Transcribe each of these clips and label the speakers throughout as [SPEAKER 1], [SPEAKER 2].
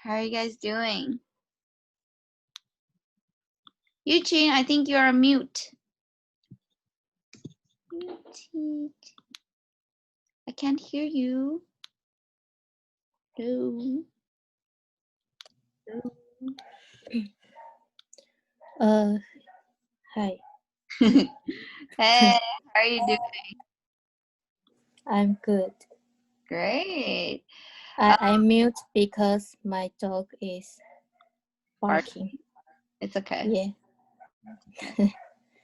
[SPEAKER 1] How are you guys doing? Eugene, I think you're on mute. I can't hear you. Hello.
[SPEAKER 2] Hello. Hi.
[SPEAKER 1] Hey, how are you doing?
[SPEAKER 2] I'm good.
[SPEAKER 1] Great.
[SPEAKER 2] I mute because my dog is barking.
[SPEAKER 1] It's okay.
[SPEAKER 2] Yeah.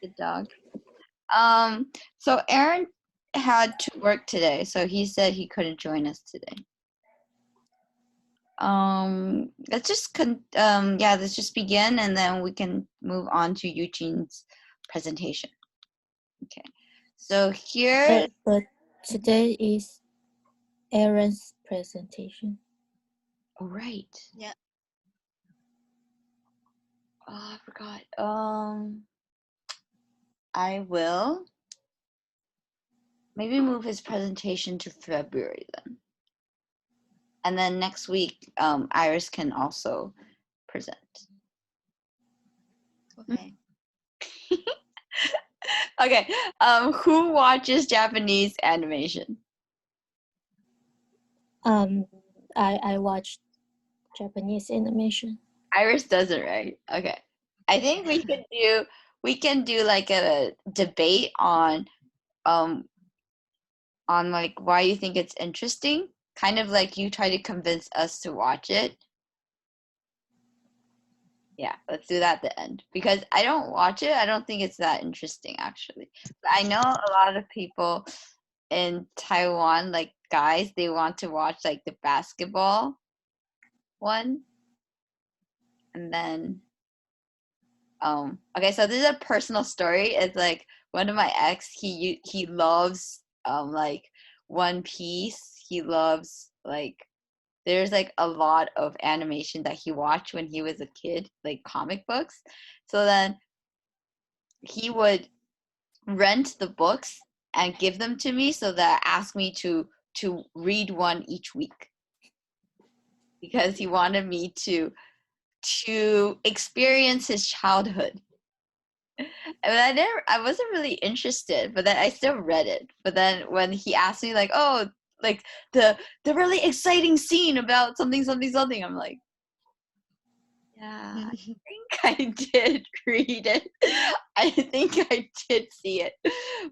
[SPEAKER 1] Good dog. So Aaron had to work today, so he said he couldn't join us today. Let's just begin, and then we can move on to Eugene's presentation. Okay. So here.
[SPEAKER 2] But today is Aaron's presentation.
[SPEAKER 1] Oh, right.
[SPEAKER 3] Yeah.
[SPEAKER 1] Oh, I forgot. I will maybe move his presentation to February then. And then next week, Iris can also present.
[SPEAKER 3] Okay.
[SPEAKER 1] Okay. Who watches Japanese animation?
[SPEAKER 2] I watch Japanese animation.
[SPEAKER 1] Iris doesn't, right? Okay. I think we can do like a debate on like why you think it's interesting. Kind of like you try to convince us to watch it. Yeah, let's do that at the end. Because I don't watch it. I don't think it's that interesting, actually. But I know a lot of people in Taiwan, like guys, they want to watch like the basketball one. And then, okay, so this is a personal story. It's like one of my ex, he loves like One Piece. He loves like there's like a lot of animation that he watched when he was a kid, like comic books. So then he would rent the books and give them to me so that ask me to read one each week because he wanted me to experience his childhood. And I wasn't really interested, but then I still read it. But then when he asked me like, oh, like the really exciting scene about something, I'm like, yeah, I think I did read it. I think I did see it,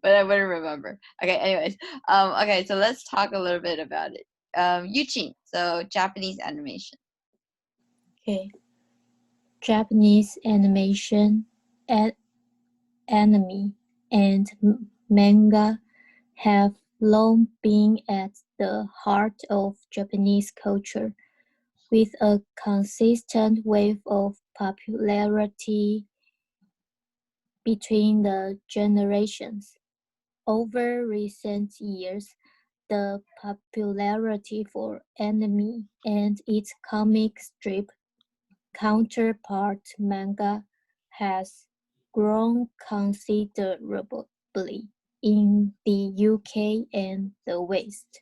[SPEAKER 1] but I wouldn't remember. Okay, anyways. Okay, so let's talk a little bit about it. Eugene, so Japanese animation.
[SPEAKER 2] Okay. Japanese animation, anime, and manga have long been at the heart of Japanese culture, with a consistent wave of popularity between the generations. Over recent years, the popularity for anime and its comic strip counterpart manga has grown considerably in the UK and the West.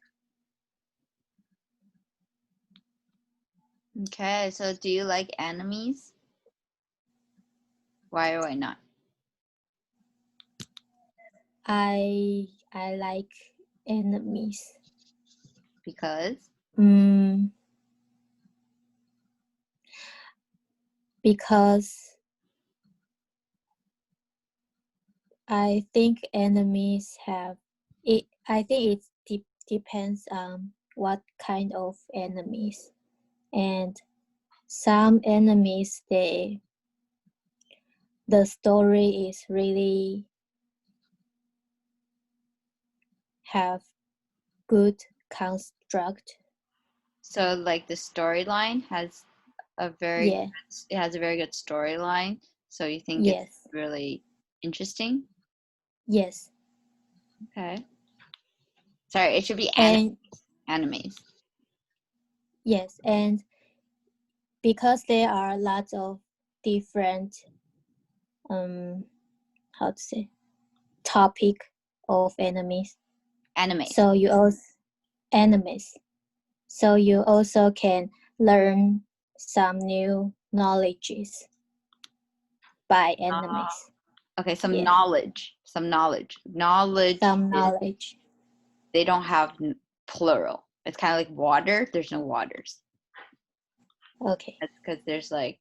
[SPEAKER 1] Okay, so do you like animes? Why or why not?
[SPEAKER 2] I like animes.
[SPEAKER 1] Because?
[SPEAKER 2] Because I think animes have it. I think it depends on what kind of animes, and some animes the story is really have good construct.
[SPEAKER 1] So like the storyline has a very it has a very good storyline. So you think it's really interesting?
[SPEAKER 2] Yes.
[SPEAKER 1] Okay. Sorry, it should be animes.
[SPEAKER 2] Yes, and because there are lots of different how to say topic of animes. So you also animes. So you also can learn some new knowledges by animes.
[SPEAKER 1] Okay, some
[SPEAKER 2] Yeah.
[SPEAKER 1] knowledge. Some knowledge.
[SPEAKER 2] Some knowledge.
[SPEAKER 1] They don't have plural. It's kind of like water. There's no waters.
[SPEAKER 2] Okay.
[SPEAKER 1] That's because there's like,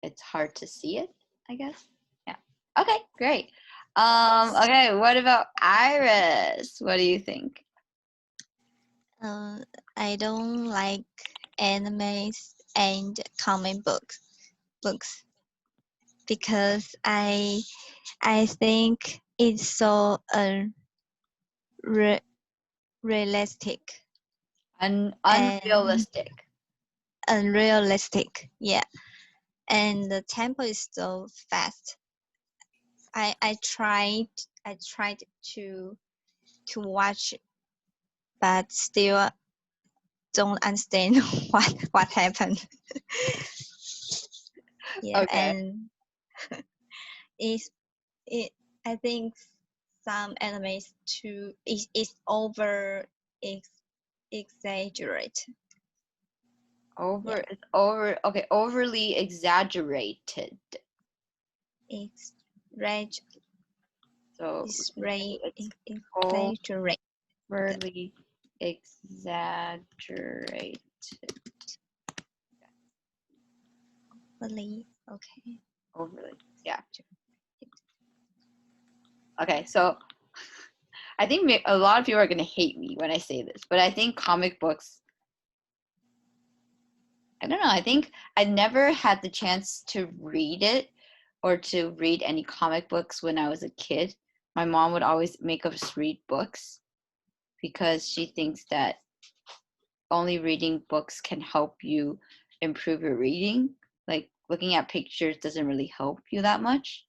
[SPEAKER 1] it's hard to see it, I guess. Yeah. Okay, great. Okay, what about Iris? What do you think?
[SPEAKER 3] I don't like animes and comic books because I think it's so realistic
[SPEAKER 1] Unrealistic.
[SPEAKER 3] unrealistic. Yeah, and the tempo is so fast. I tried to watch, but still don't understand what happened. Yeah,
[SPEAKER 1] Okay.
[SPEAKER 3] and I think some animes too is over exaggerate.
[SPEAKER 1] It's okay, overly exaggerated.
[SPEAKER 3] Exaggerate.
[SPEAKER 1] So
[SPEAKER 3] It's
[SPEAKER 1] exaggerate.
[SPEAKER 3] exaggerate.
[SPEAKER 1] Overly exaggerated.
[SPEAKER 3] Okay.
[SPEAKER 1] Overly, yeah. Okay, so I think a lot of people are going to hate me when I say this, but I think comic books, I don't know, I think I never had the chance to read it or to read any comic books when I was a kid. My mom would always make us read books because she thinks that only reading books can help you improve your reading. Like looking at pictures doesn't really help you that much.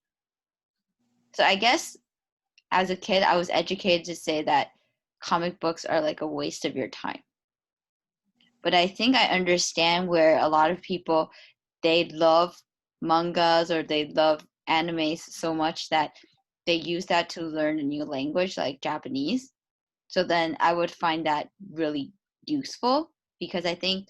[SPEAKER 1] So I guess as a kid, I was educated to say that comic books are like a waste of your time. But I think I understand where a lot of people, they love mangas or they love animes so much that they use that to learn a new language like Japanese. So then I would find that really useful because I think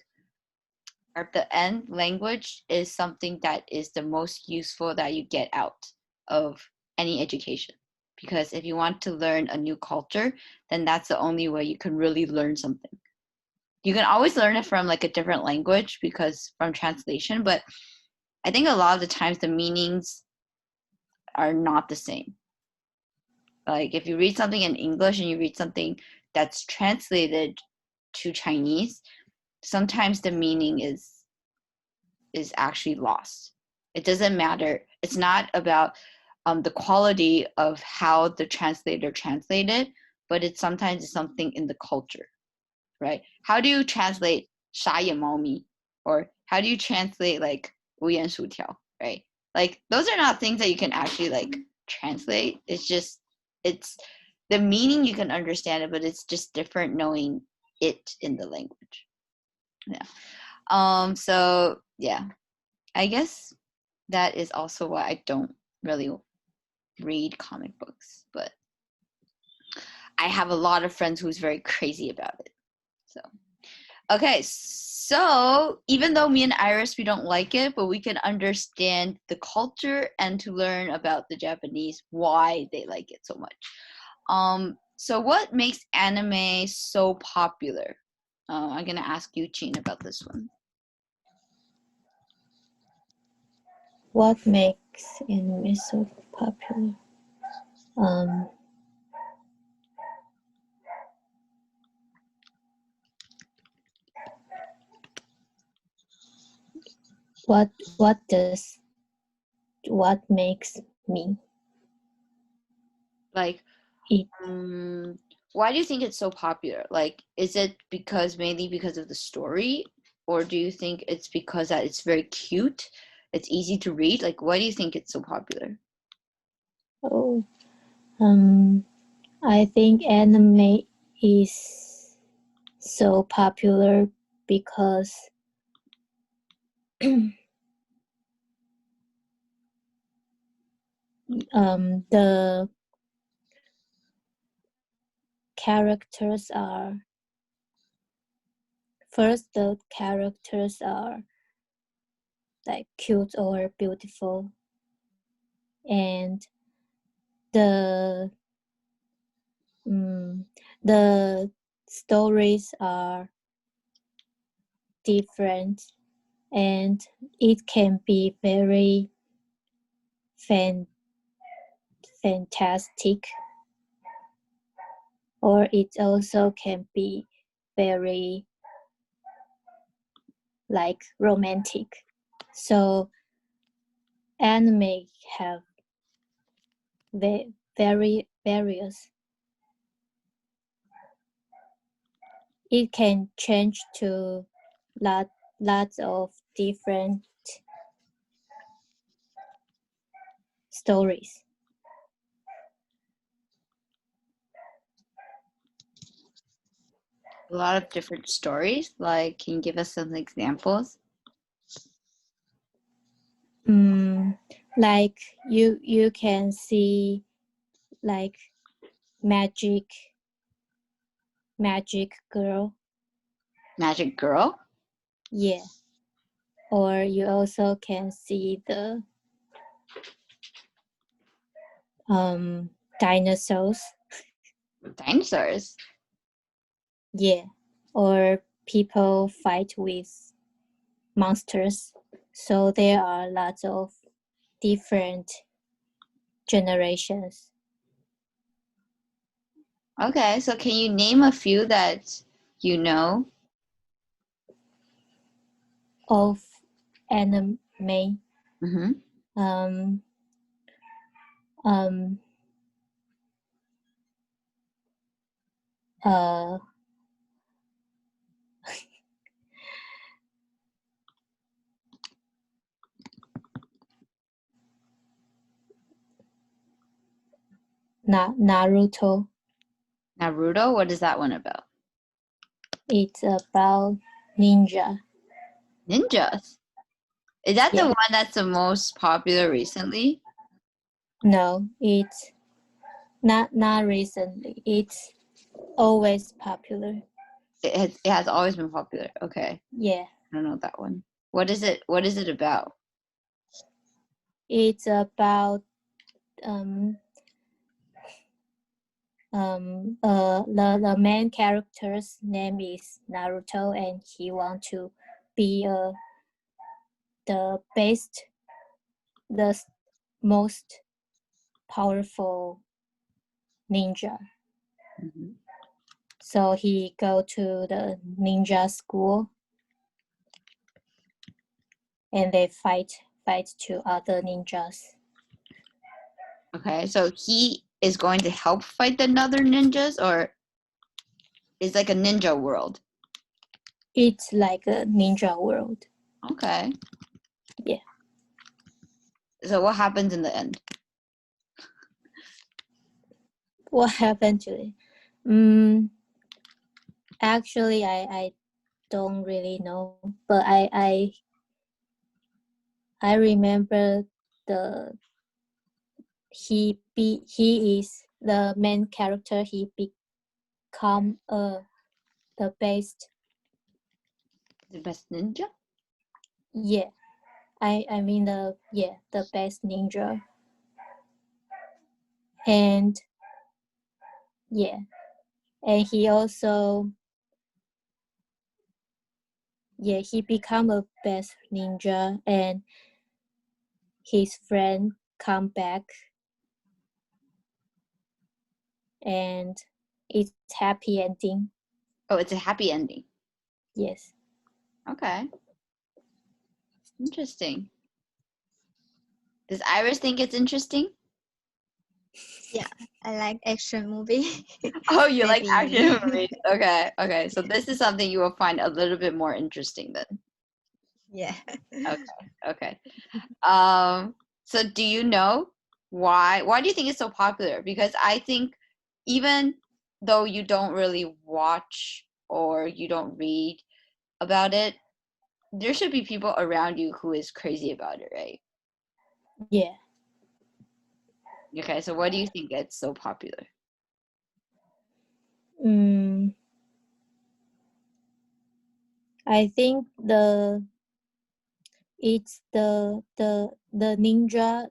[SPEAKER 1] at the end, language is something that is the most useful that you get out of any education. Because if you want to learn a new culture, then that's the only way you can really learn something. You can always learn it from like a different language because from translation, but I think a lot of the times the meanings are not the same. Like if you read something in English and you read something that's translated to Chinese, sometimes the meaning is actually lost. It doesn't matter. It's not about the quality of how the translator translated, but it's sometimes something in the culture, right? How do you translate 傻眼猫咪? Or how do you translate like 无盐薯条, right? Like those are not things that you can actually like translate. It's the meaning you can understand it, but it's just different knowing it in the language. Yeah. So yeah, I guess that is also why I don't really read comic books, but I have a lot of friends who's very crazy about it. So okay, so even though me and Iris, we don't like it, but we can understand the culture and to learn about the Japanese, why they like it so much. So what makes anime so popular? I'm gonna ask you, Chin, about this one.
[SPEAKER 2] What makes anime so popular? What makes me
[SPEAKER 1] Like,
[SPEAKER 2] it?
[SPEAKER 1] why do you think it's so popular? Like, is it mainly because of the story, or do you think it's because that it's very cute, it's easy to read? Like, why do you think it's so popular?
[SPEAKER 2] Oh, I think anime is so popular because the characters are, 1st, the characters are like cute or beautiful, and the the stories are different, and it can be very fantastic, or it also can be very like romantic. So anime have very various. It can change to lots of different stories.
[SPEAKER 1] A lot of different stories. Like, can you give us some examples?
[SPEAKER 2] Like you can see like magic girl.
[SPEAKER 1] Magic Girl?
[SPEAKER 2] Yeah. Or you also can see the dinosaurs.
[SPEAKER 1] Dinosaurs?
[SPEAKER 2] Yeah. Or people fight with monsters. So there are lots of different generations.
[SPEAKER 1] Okay, so can you name a few that you know?
[SPEAKER 2] Of anime.
[SPEAKER 1] Mm-hmm.
[SPEAKER 2] Naruto.
[SPEAKER 1] Naruto? What is that one about?
[SPEAKER 2] It's about ninja.
[SPEAKER 1] Ninjas? Is that the
[SPEAKER 2] Yeah.
[SPEAKER 1] one that's the most popular recently?
[SPEAKER 2] No, it's not recently. It's always popular.
[SPEAKER 1] It has always been popular. Okay.
[SPEAKER 2] Yeah.
[SPEAKER 1] I don't know that one. What is it? What is it about?
[SPEAKER 2] It's about the main character's name is Naruto, and he want to be the best, the most powerful ninja.
[SPEAKER 1] Mm-hmm.
[SPEAKER 2] So he go to the ninja school, and they fight to other ninjas.
[SPEAKER 1] Okay, so he is going to help fight the other ninjas, or is like a ninja world?
[SPEAKER 2] It's like a ninja world.
[SPEAKER 1] Okay.
[SPEAKER 2] Yeah.
[SPEAKER 1] So what happens in the end?
[SPEAKER 2] What happened to it? Actually, I don't really know, but I remember he is the main character. He become the best.
[SPEAKER 1] The best ninja?
[SPEAKER 2] Yeah, I mean the best ninja. And yeah, and he also he become a best ninja, and his friend come back, and it's happy ending.
[SPEAKER 1] Oh, it's a happy ending.
[SPEAKER 2] Yes.
[SPEAKER 1] Okay. Interesting. Does Iris think it's interesting?
[SPEAKER 3] Yeah, I like action movie.
[SPEAKER 1] Oh, you like
[SPEAKER 3] Maybe.
[SPEAKER 1] action movies. Okay, okay. So this is something you will find a little bit more interesting then.
[SPEAKER 3] Yeah.
[SPEAKER 1] Okay. So do you know why do you think it's so popular? Because I think even though you don't really watch or you don't read about it, there should be people around you who is crazy about it, right?
[SPEAKER 2] Yeah.
[SPEAKER 1] Okay, so what do you think it's so popular?
[SPEAKER 2] I think it's the ninja.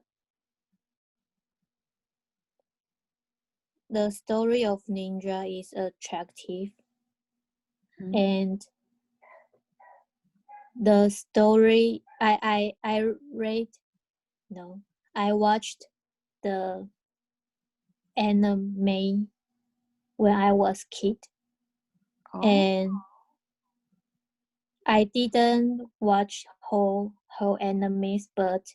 [SPEAKER 2] The story of ninja is attractive, and the story I watched the anime when I was kid, and I didn't watch whole animes, but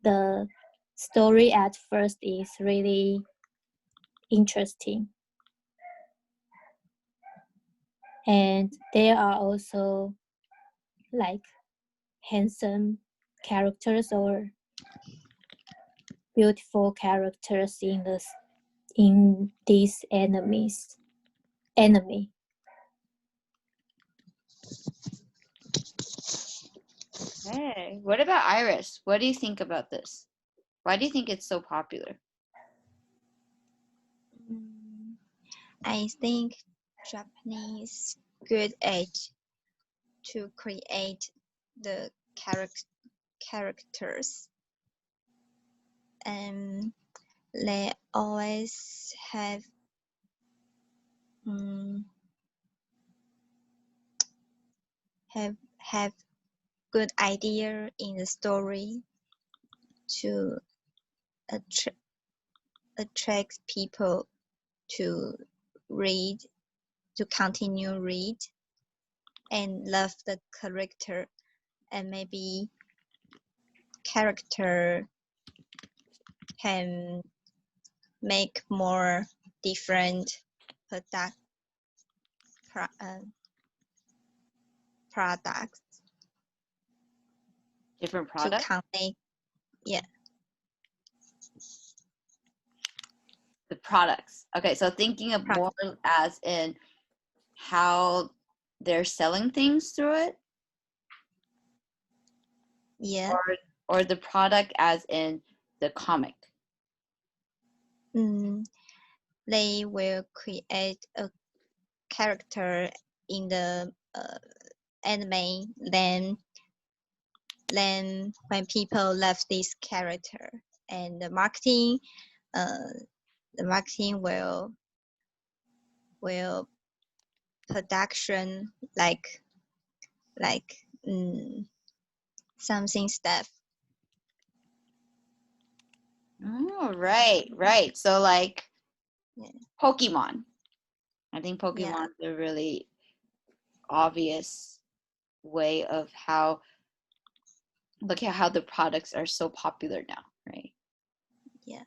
[SPEAKER 2] the story at first is really interesting. And there are also like handsome characters or beautiful characters in these anime.
[SPEAKER 1] Hey, what about Iris? What do you think about this? Why do you think it's so popular?
[SPEAKER 3] I think Japanese good at to create the characters, and they always have good idea in the story to attract people to read, to continue read and love the character, and maybe character can make more different products.
[SPEAKER 1] Different products?
[SPEAKER 3] To connect, yeah.
[SPEAKER 1] The products. Okay, so thinking of more as in how they're selling things through it?
[SPEAKER 3] Yeah.
[SPEAKER 1] Or the product as in the comic?
[SPEAKER 3] They will create a character in the anime, then when people love this character, and the marketing will production like something stuff.
[SPEAKER 1] Oh, right. So like Pokemon. I think Pokemon is a really obvious way of look at how the products are so popular now, right?
[SPEAKER 3] Yeah.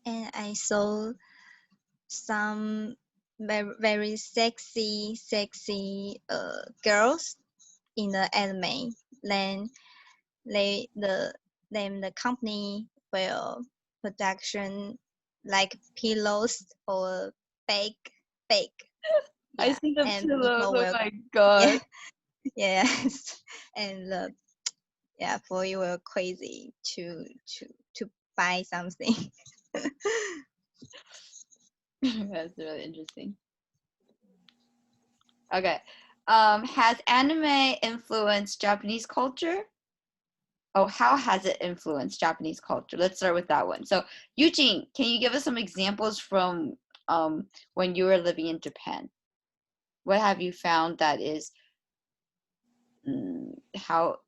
[SPEAKER 3] And I saw some very, very sexy girls in the anime. Then the company will production like pillows or bake.
[SPEAKER 1] I see the
[SPEAKER 3] and
[SPEAKER 1] pillows.
[SPEAKER 3] people
[SPEAKER 1] Oh my god.
[SPEAKER 3] Yes. And boy were crazy to buy something.
[SPEAKER 1] That's really interesting. Okay. Has anime influenced Japanese culture? Oh, how has it influenced Japanese culture? Let's start with that one. So, Eugene, can you give us some examples from when you were living in Japan? What have you found that is how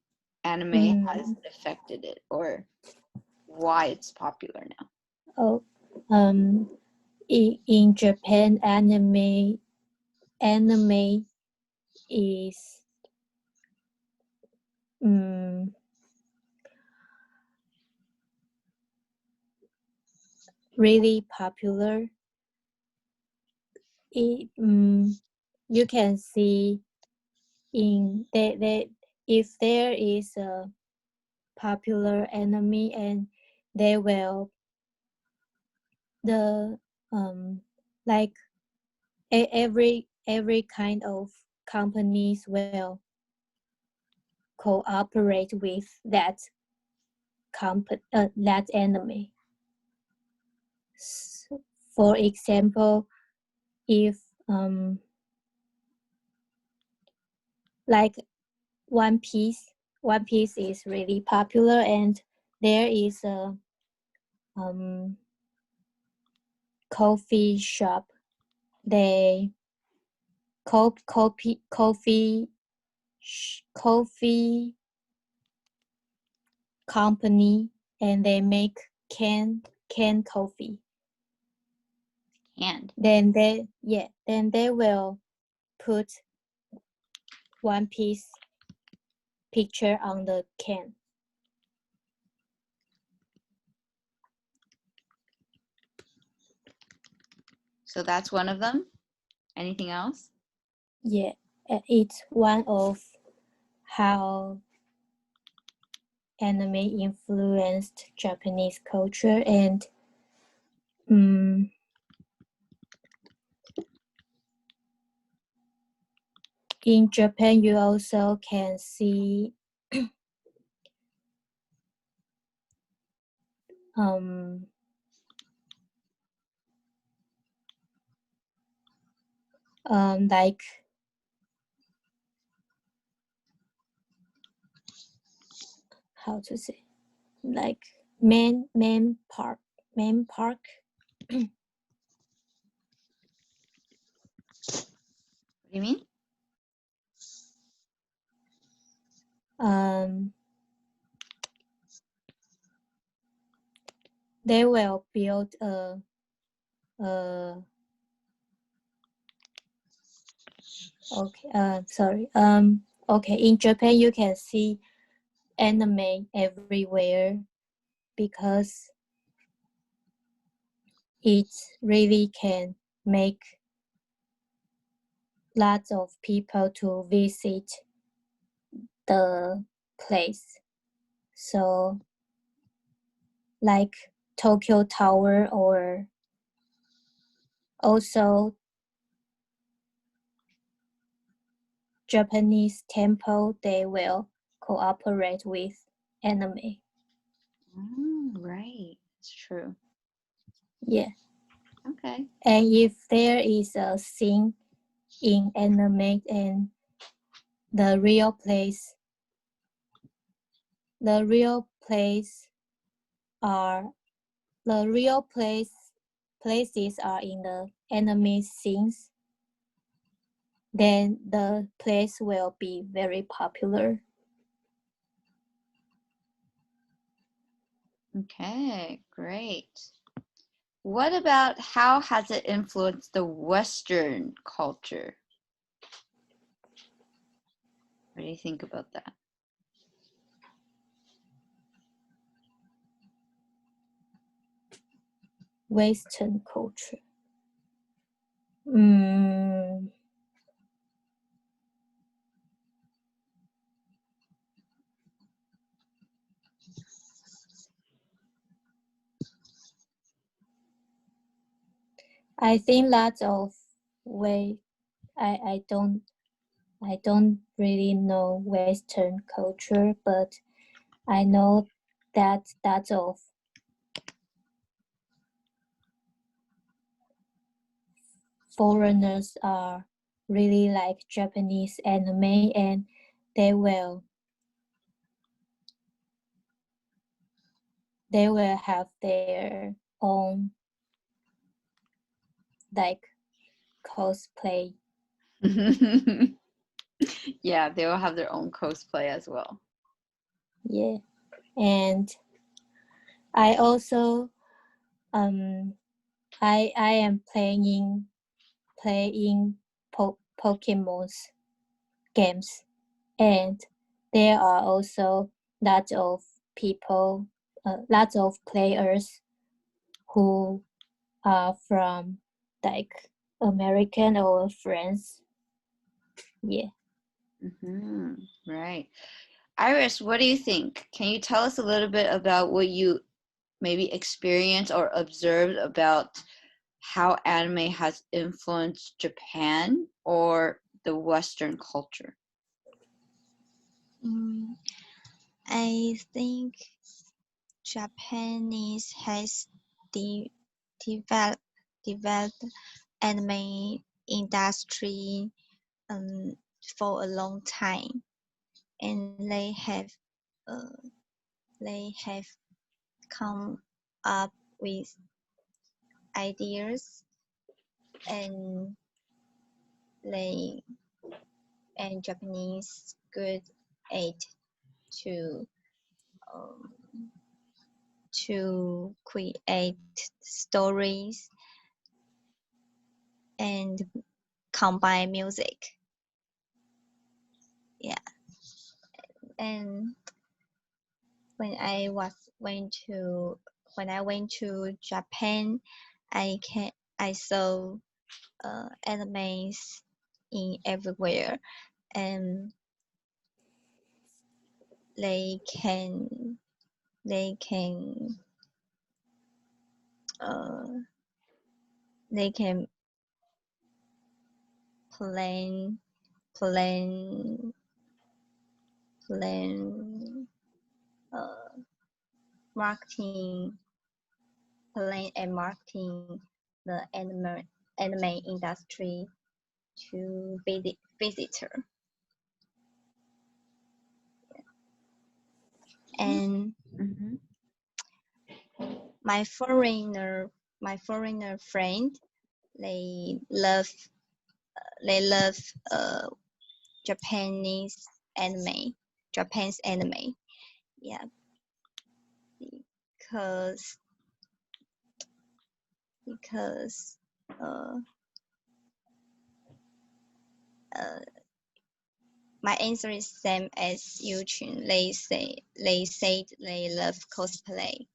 [SPEAKER 1] anime has affected it, or why it's popular now?
[SPEAKER 2] Oh, in Japan, anime is really popular. You can see if there is a popular anime, and they will like every kind of companies will cooperate with that anime. For example, if like One Piece One Piece is really popular, and there is a coffee shop. They coffee company, and they make canned coffee.
[SPEAKER 1] And
[SPEAKER 2] Then they will put One Piece picture on the can.
[SPEAKER 1] so that's one of them. Anything else?
[SPEAKER 2] Yeah, it's one of how anime influenced Japanese culture, and in Japan you also can see like how to say, like main park.
[SPEAKER 1] What do you mean?
[SPEAKER 2] They will build okay, in Japan you can see anime everywhere because it really can make lots of people to visit the place. So like Tokyo Tower, or also Japanese temple, they will cooperate with anime.
[SPEAKER 1] Right, it's true.
[SPEAKER 2] Yeah.
[SPEAKER 1] Okay.
[SPEAKER 2] And if there is a scene in anime and the real places are in the anime scenes, then the place will be very popular.
[SPEAKER 1] Okay, great. What about how has it influenced the Western culture? What do you think about that?
[SPEAKER 2] Western culture. I think lots of way. I don't really know Western culture, but I know that lots of foreigners are really like Japanese anime, and they will have their own like cosplay.
[SPEAKER 1] Yeah, they will have their own cosplay as well.
[SPEAKER 2] Yeah, and I also I am playing Pokemon's games, and there are also lots of people, lots of players who are from like American or France. Yeah.
[SPEAKER 1] Right. Iris, what do you think? Can you tell us a little bit about what you maybe experienced or observed about how anime has influenced Japan or the Western culture?
[SPEAKER 3] I think Japanese has developed anime industry for a long time. and they have come up with ideas, and Japanese good at to create stories and combine music. Yeah, and when I went to Japan, I saw animes in everywhere, and they can plan marketing the anime industry to visitor. And my foreigner friend, they love Japanese anime. Yeah, because my answer is same as Yuchun. They said they love cosplay.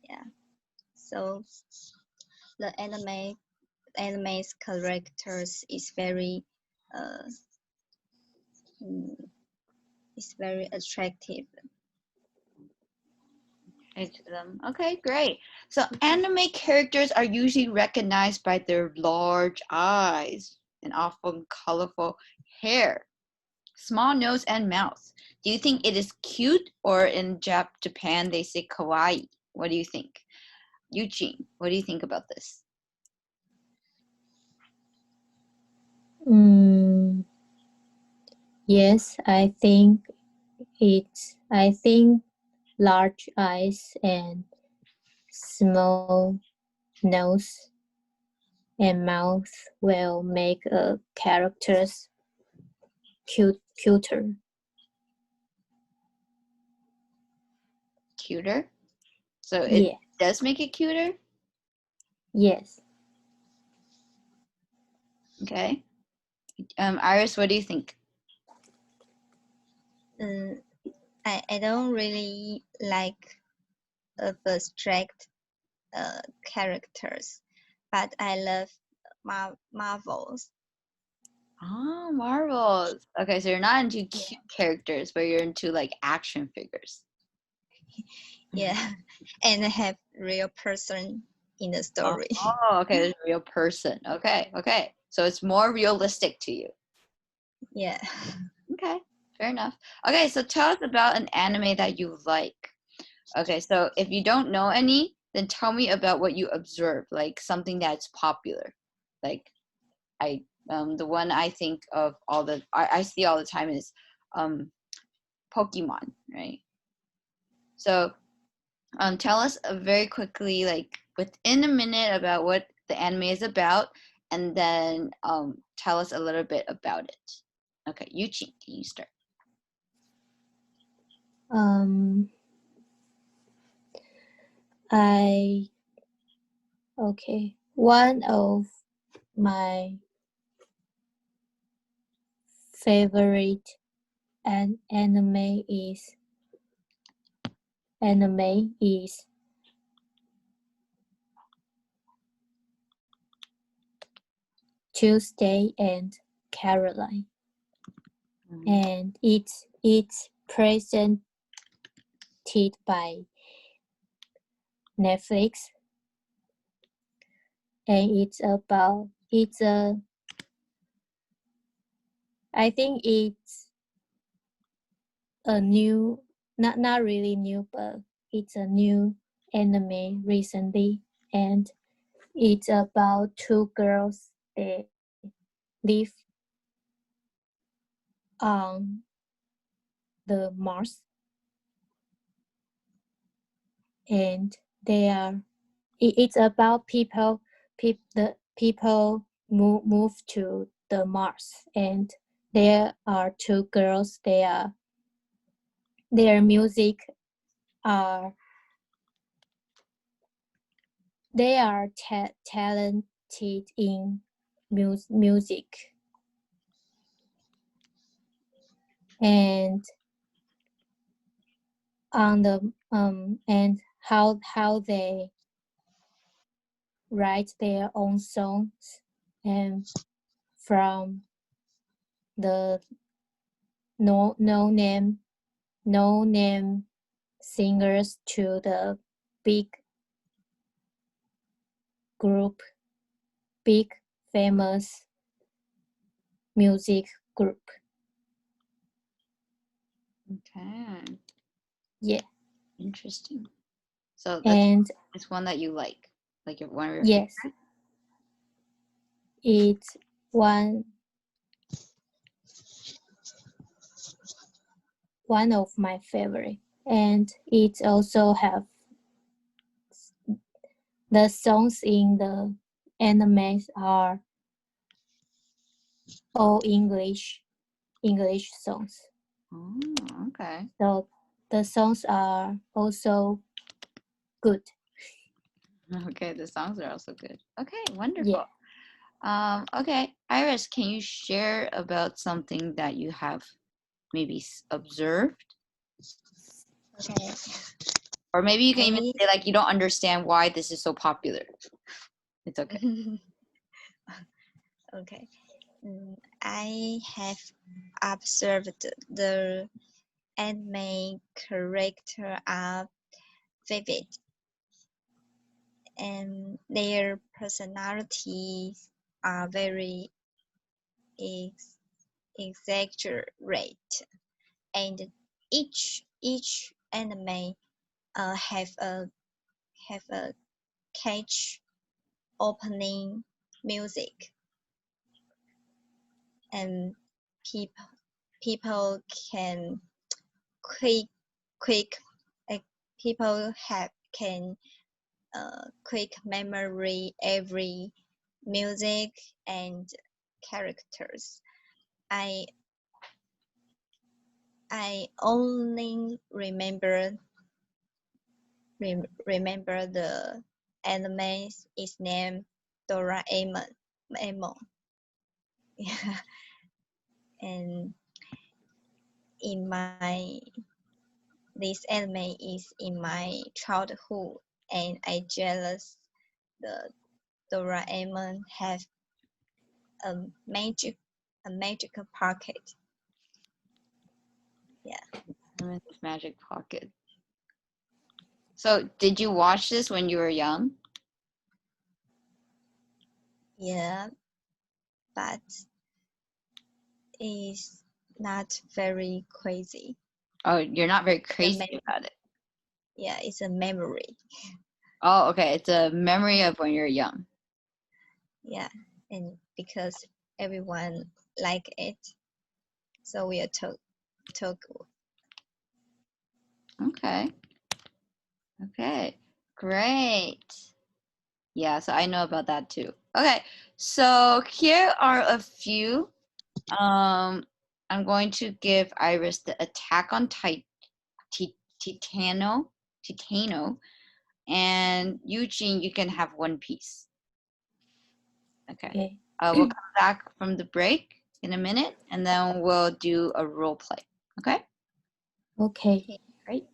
[SPEAKER 3] Yeah, so the anime's characters is very attractive.
[SPEAKER 1] To them. Okay, great. So anime characters are usually recognized by their large eyes and often colorful hair, small nose and mouth. Do you think it is cute, or in Japan they say kawaii? What do you think? Eugene, what do you think about this?
[SPEAKER 2] Yes, I think large eyes and small nose and mouth will make characters cuter.
[SPEAKER 1] Cuter? So it does make it cuter?
[SPEAKER 2] Yes.
[SPEAKER 1] Okay. Iris, what do you think?
[SPEAKER 3] I don't really like abstract characters, but I love Marvels.
[SPEAKER 1] Oh, Marvels. Okay, so you're not into cute characters, but you're into like action figures.
[SPEAKER 3] Yeah, and I have real person in the story.
[SPEAKER 1] Oh, okay, there's a real person. Okay. So it's more realistic to you.
[SPEAKER 3] Yeah.
[SPEAKER 1] Okay, fair enough. Okay, so tell us about an anime that you like. Okay, so if you don't know any, then tell me about what you observe, like something that's popular. Like the one I think of I see all the time is Pokemon, right? So tell us very quickly, like within a minute, about what the anime is about, and then tell us a little bit about it. Okay, Yuchi, can you start?
[SPEAKER 2] One of my favorite anime is Tuesday and Caroline, and it's presented by Netflix, and I think it's a new, not really new, but it's a new anime recently, and it's about two girls that live on the Mars, and it's about people move to the Mars, and there are two girls. Their music they are talented in music, and on the and how they write their own songs, and from the no name singers to the big famous music group.
[SPEAKER 1] Okay.
[SPEAKER 2] Yeah.
[SPEAKER 1] Interesting. So it's one that you like one of your
[SPEAKER 2] yes,
[SPEAKER 1] favorite?
[SPEAKER 2] It's one of my favorite, and it also have the songs in the animes are all English songs.
[SPEAKER 1] Oh, okay.
[SPEAKER 2] So the songs are also good.
[SPEAKER 1] Okay, the songs are also good. Okay, wonderful. Yeah. Okay, Iris, can you share about something that you have maybe observed?
[SPEAKER 3] Okay.
[SPEAKER 1] Or maybe you can even say like you don't understand why this is so popular. It's okay.
[SPEAKER 3] Okay. I have observed the anime character are vivid, and their personalities are very exaggerate, and each anime have a catch opening music, and people can quick people can quick memory every music and characters. I only remember the anime is named Doraemon. Yeah. And in this anime is in my childhood, and I jealous the Doraemon have a magical pocket. Yeah.
[SPEAKER 1] Magic pocket. So did you watch this when you were young?
[SPEAKER 3] Yeah, but it's not very crazy.
[SPEAKER 1] Oh, you're not very crazy about it.
[SPEAKER 3] Yeah, it's a memory.
[SPEAKER 1] Oh, okay. It's a memory of when you're young.
[SPEAKER 3] Yeah, and because everyone like it, so we are talk.
[SPEAKER 1] Okay. Okay. Great. Yeah, so I know about that too. Okay. So here are a few. I'm going to give Iris the Attack on Titano, and Eugene, you can have one piece. Okay. We'll come back from the break in a minute, and then we'll do a role play. Okay?
[SPEAKER 2] Okay.
[SPEAKER 1] Great.